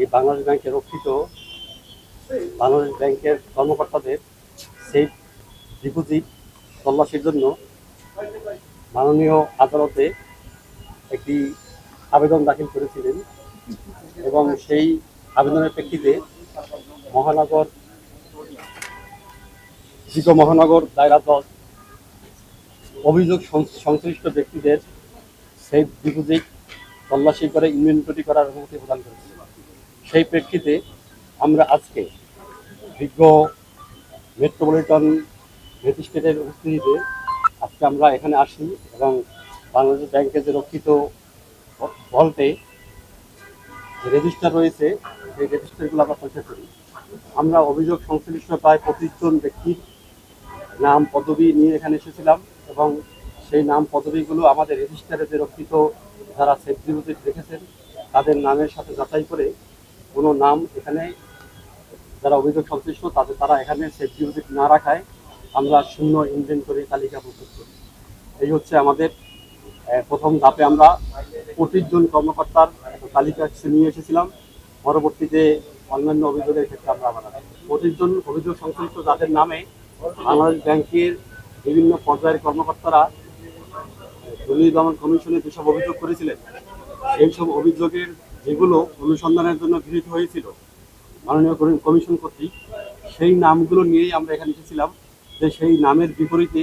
এই বাংলাদেশ ব্যাংকে রক্ষিত বাংলাদেশ ব্যাংকের কর্মকর্তাদের সেই ডিপোজিট তল্লাশির জন্য মাননীয় আদালতে একটি আবেদন দাখিল করেছিলেন এবং সেই আবেদনের প্রেক্ষিতে মহানগর মহানগর দায়রা জজ অভিযোগ সংশ্লিষ্ট ব্যক্তিদের সেই ডিপোজিট তল্লাশি করে ইনভেন্টরি করার অনুমতি প্রদান করেছিল। সেই প্রেক্ষিতে আমরা আজকে বিজ্ঞ মেট্রোপলিটন ম্যাজিস্ট্রেটের উপস্থিতিতে আজকে আমরা এখানে আসি এবং বাংলাদেশ ব্যাংকের যে রক্ষিত ভল্টে রেজিস্টার রয়েছে সেই রেজিস্টারগুলো আমরা পরীক্ষা করি। আমরা অভিযোগ সংশ্লিষ্ট প্রায় 25 জন ব্যক্তির নাম পদবি নিয়ে এখানে এসেছিলাম এবং সেই নাম পদবিগুলো আমাদের রেজিস্টারে যে রক্ষিত যারা সেফ ডিপোজিট রেখেছেন তাদের নামের সাথে যাচাই করে কোনো নাম এখানে যারা অভিযোগ সংশ্লিষ্ট তারা এখানে সেফ ডিপোজিট না রাখায় আমরা শূন্য ইনভেন্টরি তালিকা প্রস্তুত করি। এই হচ্ছে আমাদের প্রথম ধাপে আমরা 25 জন কর্মকর্তার তালিকা নিয়ে এসেছিলাম। পরবর্তীতে অন্যান্য অভিযোগের ক্ষেত্রে আমরা আবার 25 জন অভিযোগ সংশ্লিষ্ট যাদের নামে বাংলাদেশ ব্যাংকের বিভিন্ন পর্যায়ের কর্মকর্তারা দুর্নীতি দমন কমিশনে যেসব অভিযোগ করেছিলেন সেই সব অভিযোগের যেগুলো অনুসন্ধানের জন্য গৃহীত হয়েছিল মাননীয় কমিশন কর্তৃক, সেই নামগুলো নিয়েই আমরা এখানে এসেছিলাম যে সেই নামের বিপরীতে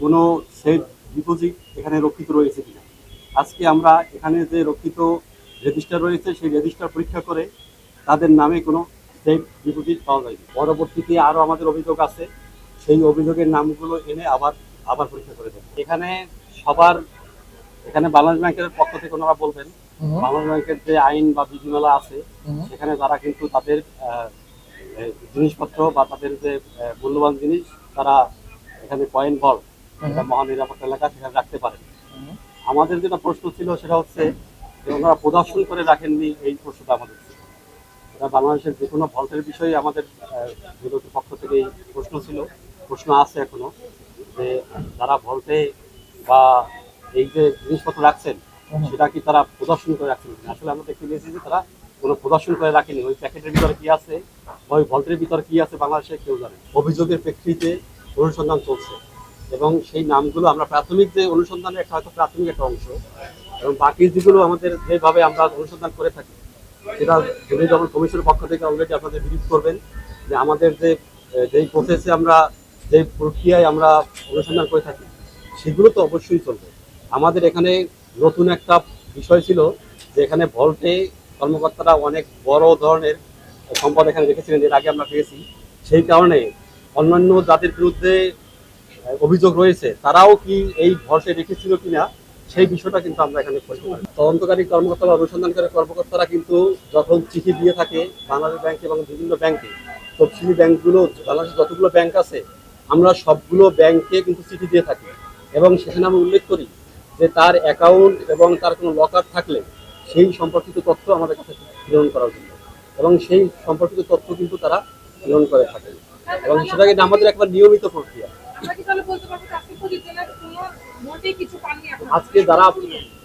কোনো সেফ ডিপোজিট এখানে রক্ষিত রয়েছে কিনা। আজকে আমরা এখানে যে রক্ষিত রেজিস্টার রয়েছে সেই রেজিস্টার পরীক্ষা করে তাদের নামে কোনো সেফ ডিপোজিট পাওয়া যায়নি। পরবর্তীতে আরও আমাদের অভিযোগ আছে, সেই অভিযোগের নামগুলো এনে আবার পরীক্ষা করে দেন। এখানে বাংলাদেশ ব্যাংকের পক্ষ থেকে ওনারা বলবেন বাংলাদেশ ব্যাংকের যে আইন বা বিধিমালা আছে সেখানে তারা কিন্তু তাদের জিনিসপত্র বা তাদের যে মূল্যবান জিনিস তারা এখানে কয়েন বল মহানিরাপত্তা এলাকা সেখানে রাখতে পারেন। আমাদের যেটা প্রশ্ন ছিল সেটা হচ্ছে যে ওনারা প্রদর্শন করে রাখেননি, এই প্রশ্নটা আমাদের ছিল। এটা বাংলাদেশের যে কোনো ভল্টের বিষয়ে আমাদের বিরোধী পক্ষ থেকে এই প্রশ্ন আছে এখনো, যে যারা ভল্টে বা এই যে জিনিসপত্র রাখছেন সেটা কি তারা প্রদর্শন করে রাখছেন। আসলে আমরা দেখতে পেয়েছি যে তারা কোনো প্রদর্শন করে রাখেনি। ওই প্যাকেটের ভিতরে কি আছে বা ওই ভল্টের ভিতরে কি আছে বাংলাদেশে কেউ জানে। অভিযোগের প্রেক্ষিতে অনুসন্ধান চলছে এবং সেই নামগুলো আমরা প্রাথমিক যে অনুসন্ধানের হয়তো প্রাথমিক একটা অংশ এবং বাকি যেগুলো আমাদের যেভাবে আমরা অনুসন্ধান করে থাকি সেটা দুর্নীতি দমন কমিশনের পক্ষ থেকে অলরেডি আপনাদের ব্রিফ করবেন যে আমাদের যেই প্রসেসে আমরা যে প্রক্রিয়ায় আমরা অনুসন্ধান করে থাকি সেগুলো তো অবশ্যই চলবে। আমাদের এখানে নতুন একটা বিষয় ছিল যে এখানে ভল্টে কর্মকর্তারা অনেক বড় ধরনের সম্পদ এখানে রেখেছিলেন, এর আগে আমরা পেয়েছি। সেই কারণে অন্যান্য যাদের বিরুদ্ধে অভিযোগ রয়েছে তারাও কি এই ভল্টে রেখেছিল কিনা সেই বিষয়টা কিন্তু আমরা এখানে তদন্তকারী কর্মকর্তা বা অনুসন্ধানকারী কর্মকর্তারা কিন্তু যখন চিঠি দিয়ে থাকে বাংলাদেশ ব্যাংক এবং বিভিন্ন ব্যাংকে, তফসিলি ব্যাংকগুলো বাংলাদেশের যতগুলো ব্যাংক আছে আমরা সবগুলো ব্যাংকে কিন্তু চিঠি দিয়ে থাকি এবং সেখানে আমরা উল্লেখ করি যে তার অ্যাকাউন্ট এবং তার কোনো লকার থাকলে সেই সম্পর্কিত তথ্য আমাদের কাছে প্রেরণ করার জন্য, এবং সেই সম্পর্কিত তথ্য কিন্তু তারা প্রেরণ করে থাকে এবং সেটা কিন্তু আমাদের একবার নিয়মিত প্রক্রিয়া। আজকে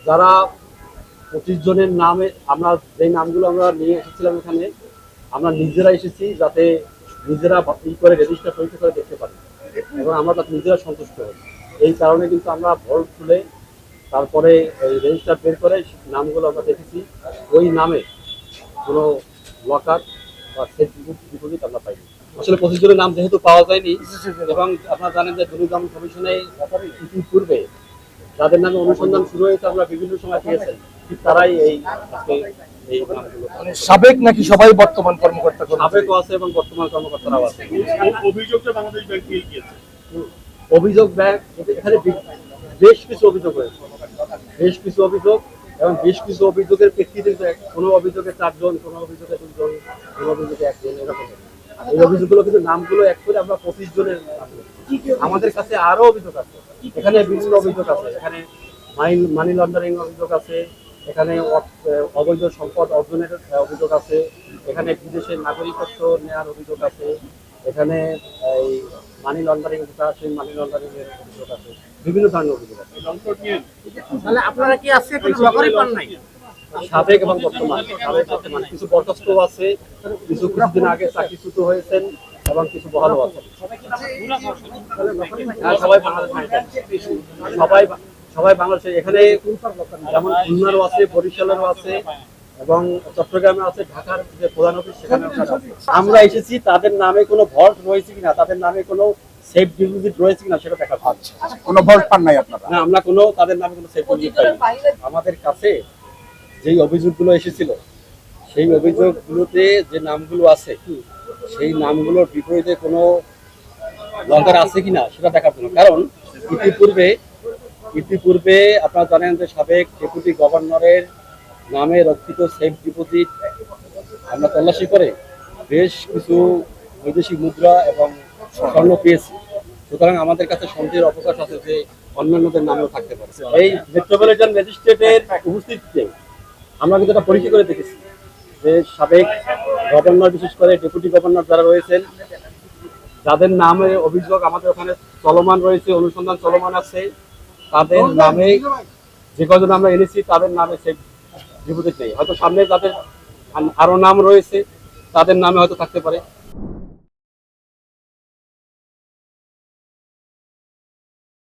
যারা 25 জনের নামে আমরা যে নামগুলো আমরা নিয়ে এসেছিলাম এখানে আমরা নিজেরা এসেছি যাতে নিজেরা করে রেজিস্টার পরীক্ষা করে দেখতে পারি এবং আমরা তাতে নিজেরা সন্তুষ্ট হই। এই কারণে কিন্তু আমরা ভল্ট খুলে তারপরে এই রেজিস্টার বের করে নামগুলো আমরা দেখেছি, ওই নামে কোনো লকার বা সেফ ডিপোজিট আমরা পাইনি। আসলে 25 জনের নাম যেহেতু পাওয়া যায়নি এবং আপনারা জানেন যে দুর্নীতি দমন কমিশনে ইতিপূর্বে যাদের নামে অনুসন্ধান শুরু হয়েছে আমরা বিভিন্ন সময় পেয়েছি ঠিক তারাই এই নামগুলো সাবেক নাকি সবাই বর্তমান কর্মকর্তা? সাবেকও আছে এবং বর্তমান কর্মকর্তারাও আছে। অভিযোগটা বাংলাদেশ ব্যাংক নিয়ে গিয়েছে। অভিযোগ ব্যাংক এখানে বেশ কিছু অভিযোগ রয়েছে, বেশ কিছু অভিযোগ এবং বেশ কিছু অভিযোগের প্রেক্ষিতে কোনো অভিযোগে 4 জন, কোনো অভিযোগে 2 জন, কোনো অভিযোগে 1 জন, এরকম। এই অভিযোগগুলো কিন্তু নামগুলো এক করে আমরা 25 জনের আমাদের কাছে আরো অভিযোগ আছে। এখানে বিভিন্ন অভিযোগ আছে, এখানে মানি লন্ডারিং অভিযোগ আছে, এখানে অবৈধ সম্পদ অর্জনের অভিযোগ আছে, এখানে বিদেশের নাগরিকত্ব নেওয়ার অভিযোগ আছে, এখানে এই মানি লন্ডারিং যেটা সেই মানি লন্ডারিং এর অভিযোগ আছে, বিভিন্ন ধরনের অভিযোগ আছে। তাহলে আপনারা কি আজকে কোনো লকারই পান নাই? সাবেক এবং বর্তমান কিছু বরখাস্ত আছে, কিছু কিছুদিন আগে চাকরিচ্যুত হয়েছেন এবং কিছু বহালও আছেন। হ্যাঁ, সবাই বাংলাদেশ সবাই সবাই বাংলাদেশে। এখানে যেমন খুলনারও আছে, বরিশালেরও আছে এবং চট্টগ্রামে আছে, ঢাকার যে প্রধান অফিস সেখানে আমরা এসেছি। তাদের নামে কোনো ভল্ট রয়েছে কিনা, তাদের নামে কোনো সেফ ডিপোজিট রয়েছে কিনা সেটা দেখা পাচ্ছে। কোনো ভোট পান নাই আপনারা? না, আমরা কোনো তাদের নামে কোনো সেফ ডিপোজিট পাইনি। আমাদের কাছে যেই অভিযোগগুলো এসেছিল সেই অভিযোগগুলোতে যে নামগুলো আছে সেই নামগুলোর বিপরীতে কোনো লঙ্কার আছে কিনা সেটা দেখার জন্য। কারণ ইতিপূর্বে আপনারা জানেন যে সাবেক ডেপুটি গভর্নরের নামে রক্ষিত সেফ ডিপোজিট আমরা তল্লাশি করে বেশ কিছু বৈদেশিক মুদ্রা এবং স্বর্ণ পেয়েছি। সুতরাং আমাদের কাছে সন্দেহের অবকাশ আছে যে অন্যান্যদের নামেও থাকতে পারে। এই মেট্রোপলিটন ম্যাজিস্ট্রেটের উপস্থিতিতে আমরা কিন্তু এটা পরীক্ষা করে দেখেছি যে সাবেক গভর্নর, বিশেষ করে ডেপুটি গভর্নর যারা রয়েছেন, যাদের নামে অভিযোগ আমাদের ওখানে চলমান রয়েছে, অনুসন্ধান চলমান আছে, তাদের নামে যে কজন আমরা এনেছি তাদের নামে সেই ডিপোজিট নেই। হয়তো সামনে যাদের আরো নাম রয়েছে তাদের নামে হয়তো থাকতে পারে।